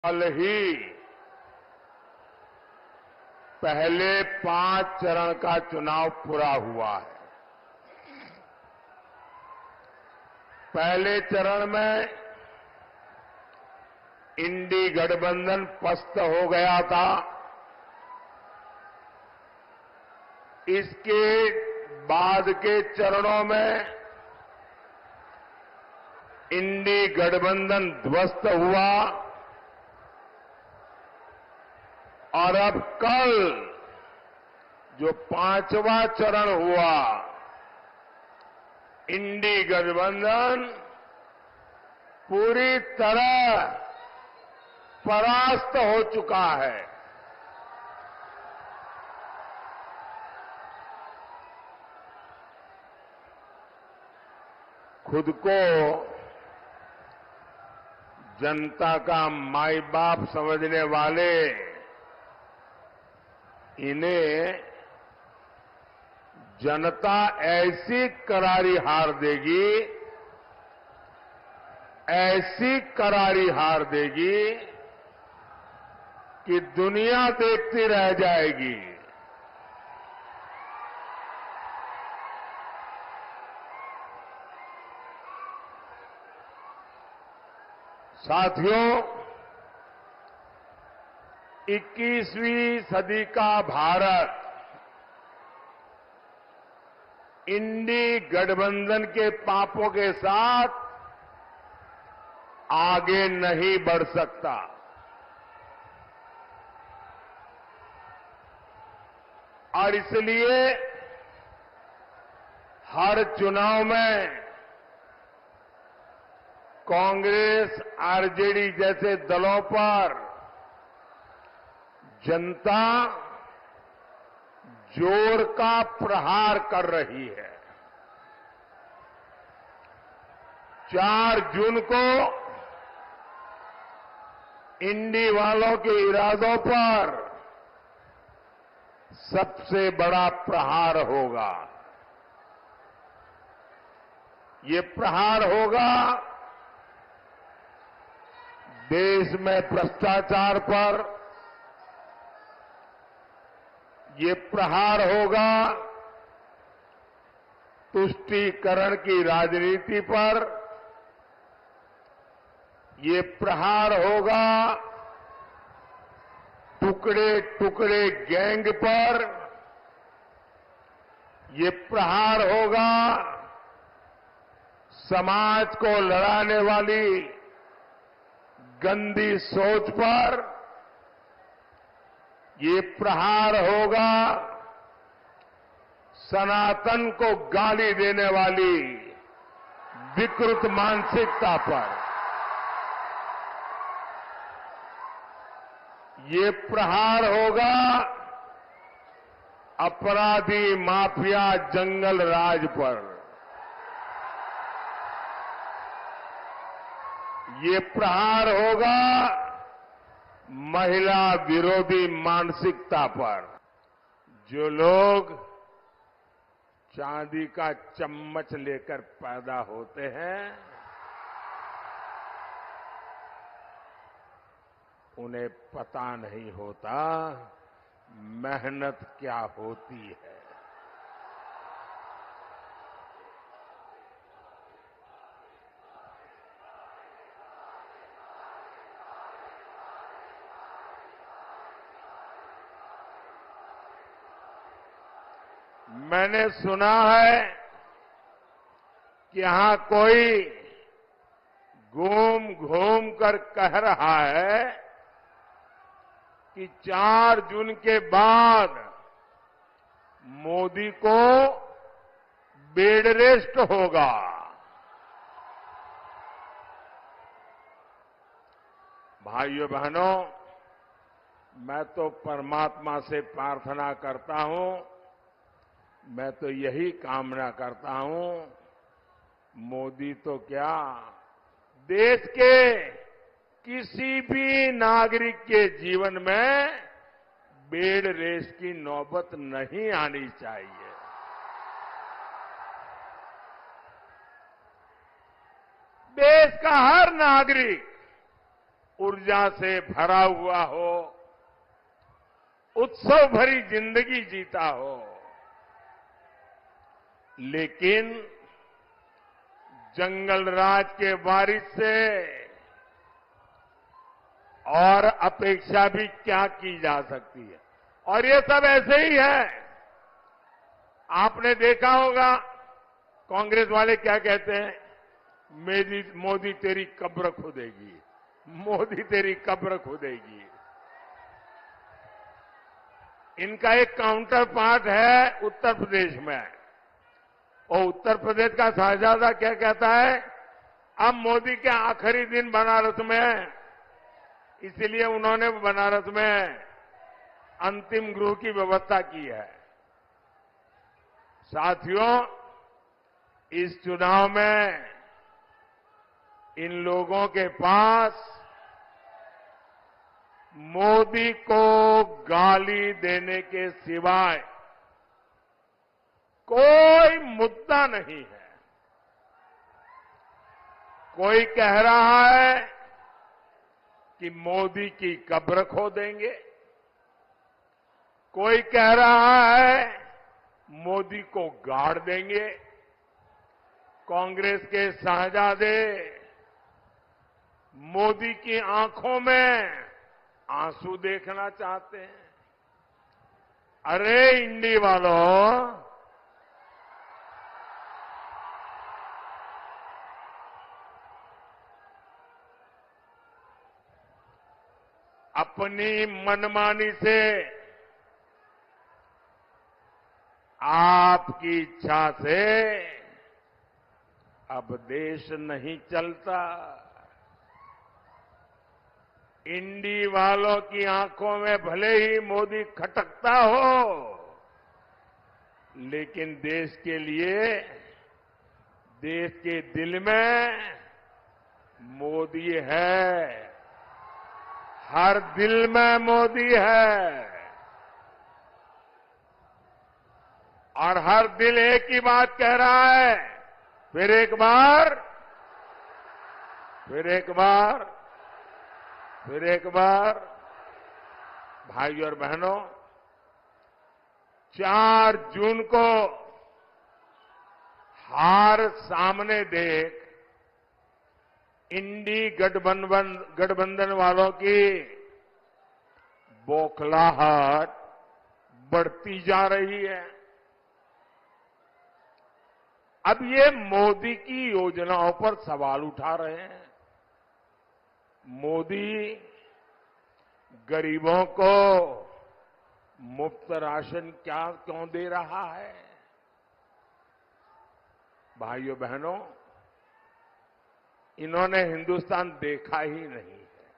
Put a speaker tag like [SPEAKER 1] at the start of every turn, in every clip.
[SPEAKER 1] कल ही पहले 5 चरण का चुनाव पूरा हुआ है। पहले चरण में इंडी गठबंधन पस्त हो गया था। इसके बाद के चरणों में इंडी गठबंधन ध्वस्त हुआ और अब कल जो 5वां चरण हुआ, इंडी गठबंधन पूरी तरह परास्त हो चुका है। खुद को जनता का माई बाप समझने वाले इन्हें जनता ऐसी करारी हार देगी, ऐसी करारी हार देगी कि दुनिया देखती रह जाएगी। साथियों, 21वीं सदी का भारत इंडी गठबंधन के पापों के साथ आगे नहीं बढ़ सकता। और इसलिए हर चुनाव में कांग्रेस, आरजेडी जैसे दलों पर जनता जोर का प्रहार कर रही है। 4 जून को इंडी वालों के इरादों पर सबसे बड़ा प्रहार होगा। ये प्रहार होगा देश में भ्रष्टाचार पर, ये प्रहार होगा तुष्टीकरण की राजनीति पर, ये प्रहार होगा टुकड़े टुकड़े गैंग पर, ये प्रहार होगा समाज को लड़ाने वाली गंदी सोच पर, ये प्रहार होगा सनातन को गाली देने वाली विकृत मानसिकता पर, ये प्रहार होगा अपराधी माफिया जंगल राज पर, ये प्रहार होगा महिला विरोधी मानसिकता पर। जो लोग चांदी का चम्मच लेकर पैदा होते हैं, उन्हें पता नहीं होता मेहनत क्या होती है। मैंने सुना है कि यहां कोई घूम घूम कर कह रहा है कि 4 जून के बाद मोदी को बेड रेस्ट होगा। भाइयों बहनों, मैं तो परमात्मा से प्रार्थना करता हूं, मैं तो यही कामना करता हूं, मोदी तो क्या, देश के किसी भी नागरिक के जीवन में बेड रेस्ट की नौबत नहीं आनी चाहिए। देश का हर नागरिक ऊर्जा से भरा हुआ हो, उत्सव भरी जिंदगी जीता हो, लेकिन जंगल राज के वारिस से और अपेक्षा भी क्या की जा सकती है। और ये सब ऐसे ही है। आपने देखा होगा कांग्रेस वाले क्या कहते हैं, मोदी तेरी कब्र खोदेगी, मोदी तेरी कब्र खोदेगी। इनका एक काउंटर पार्ट है उत्तर प्रदेश में, और उत्तर प्रदेश का शहजादा क्या कहता है, अब मोदी के आखिरी दिन बनारस में है, इसलिए उन्होंने बनारस में अंतिम गृह की व्यवस्था की है। साथियों, इस चुनाव में इन लोगों के पास मोदी को गाली देने के सिवाय कोई मुद्दा नहीं है। कोई कह रहा है कि मोदी की कब्र खो देंगे, कोई कह रहा है मोदी को गाड़ देंगे। कांग्रेस के शहजादे मोदी की आंखों में आंसू देखना चाहते हैं। अरे इंडी वालों, अपनी मनमानी से आपकी इच्छा से अब देश नहीं चलता। इंडी वालों की आंखों में भले ही मोदी खटकता हो, लेकिन देश के लिए, देश के दिल में मोदी है। हर दिल में मोदी है, और हर दिल एक ही बात कह रहा है, फिर एक बार, फिर एक बार, फिर एक बार। भाइयों और बहनों, 4 जून को हार सामने देख इंडी गठबंधन वालों की बौखलाहट बढ़ती जा रही है। अब ये मोदी की योजनाओं पर सवाल उठा रहे हैं। मोदी गरीबों को मुफ्त राशन क्यों दे रहा है? भाइयों बहनों, इन्होंने हिंदुस्तान देखा ही नहीं है।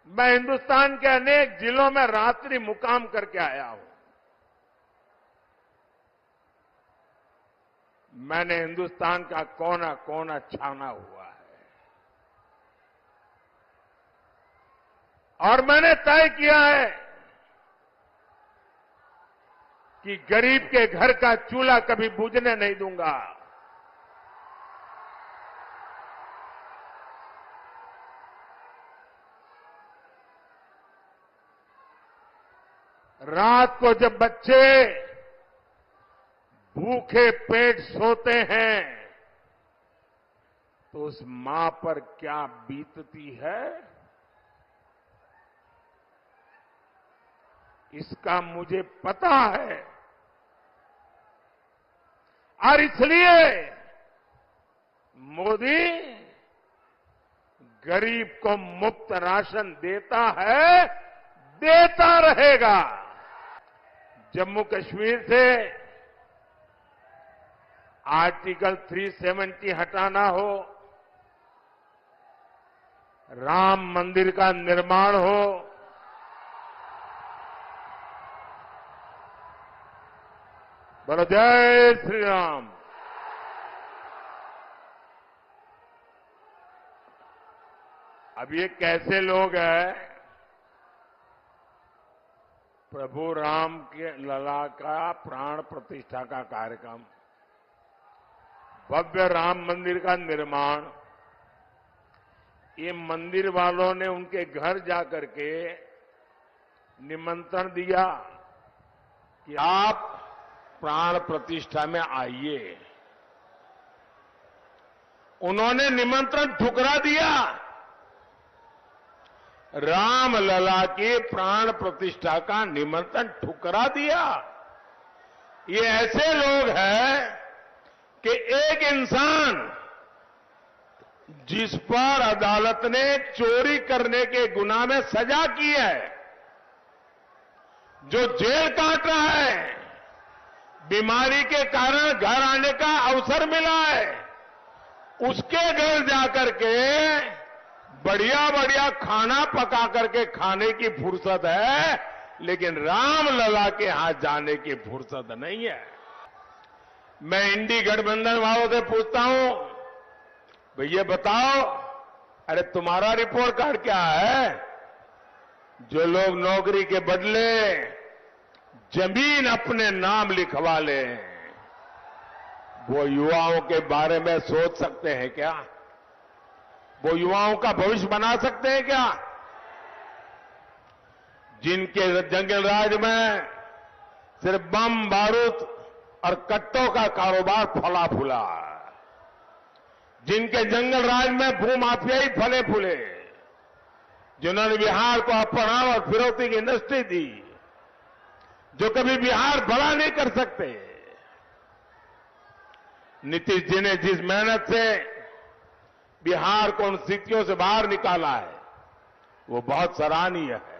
[SPEAKER 1] मैं हिंदुस्तान के अनेक जिलों में रात्रि मुकाम करके आया हूं। मैंने हिंदुस्तान का कोना कोना छाना हुआ है, और मैंने तय किया है कि गरीब के घर का चूल्हा कभी बुझने नहीं दूंगा। रात को जब बच्चे भूखे पेट सोते हैं तो उस मां पर क्या बीतती है, इसका मुझे पता है। और इसलिए मोदी गरीब को मुफ्त राशन देता है, देता रहेगा। जम्मू कश्मीर से आर्टिकल 370 हटाना हो, राम मंदिर का निर्माण हो, बोलो जय श्री राम। अब ये कैसे लोग हैं? प्रभु राम के लला का प्राण प्रतिष्ठा का कार्यक्रम भव्य राम मंदिर का निर्माण, ये मंदिर वालों ने उनके घर जाकर के निमंत्रण दिया कि आप प्राण प्रतिष्ठा में आइए। उन्होंने निमंत्रण ठुकरा दिया। रामलला के प्राण प्रतिष्ठा का निमंत्रण ठुकरा दिया। ये ऐसे लोग हैं कि एक इंसान जिस पर अदालत ने चोरी करने के गुनाह में सजा की है, जो जेल काट रहा है, बीमारी के कारण घर आने का अवसर मिला है, उसके घर जाकर के बढ़िया बढ़िया खाना पका करके खाने की फुर्सत है, लेकिन रामलला के यहां जाने की फुर्सत नहीं है। मैं इंडी गठबंधन वालों से पूछता हूं, भैया बताओ, अरे तुम्हारा रिपोर्ट कार्ड क्या है? जो लोग नौकरी के बदले जमीन अपने नाम लिखवा ले, वो युवाओं के बारे में सोच सकते हैं क्या? वो युवाओं का भविष्य बना सकते हैं क्या? जिनके जंगल राज में सिर्फ बम बारूद और कट्टों का कारोबार फला फूला, जिनके जंगल राज में भूमाफियाई फले फूले, जिन्होंने बिहार को अपहरण और फिरौती की इंडस्ट्री दी, जो कभी बिहार बड़ा नहीं कर सकते। नीतीश जी ने जिस मेहनत से बिहार को उन स्थितियों से बाहर निकाला है, वो बहुत सराहनीय है।